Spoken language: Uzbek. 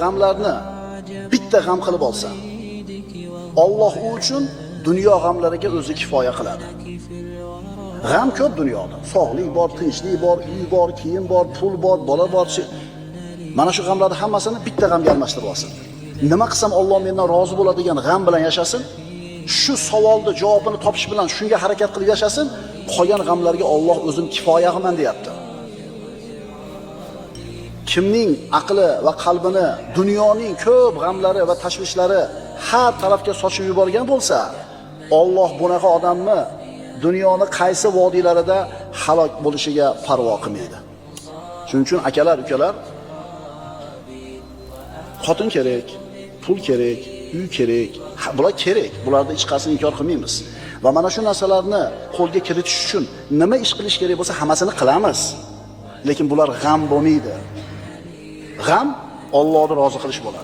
G'amlarni bitta g'am qilib olsa, Alloh u uchun dunyo g'amlariga o'zi kifoya qiladi. G'am ko'p dunyoda. Sog'lik bor, tinchlik bor, uy bor, kiyim bor, pul bor, bola bor. Mana shu g'amlarni hammasini bitta g'amga almashtirib olsin. Nima qilsam Alloh mendan rozi bo'ladigan g'am bilan yashasin. Shu savolni javobini topish bilan shunga harakat qilib yashasin. Qolgan g'amlarga Alloh o'zim kifoya qilman deyapti. Kimning aqli va qalbini dunyoning ko'p g'amlari va tashvishlari har tarafga sochib yuborgan bo'lsa, Alloh bunaqa odamni dunyoni qaysi vodiylarida halok bo'lishiga parvo qilmaydi. Shuning uchun akalar, ukalar, xotin kerak, pul kerak, uy kerak, bular kerak. Bularni hech qaysini inkor qilmaymiz. Va mana shu narsalarni qo'lga kiritish uchun nima ish qilish kerak bo'lsa, hammasini qilamiz. Lekin bular g'am bo'lmaydi. G'am Allohni rozi qilish bo'ladi.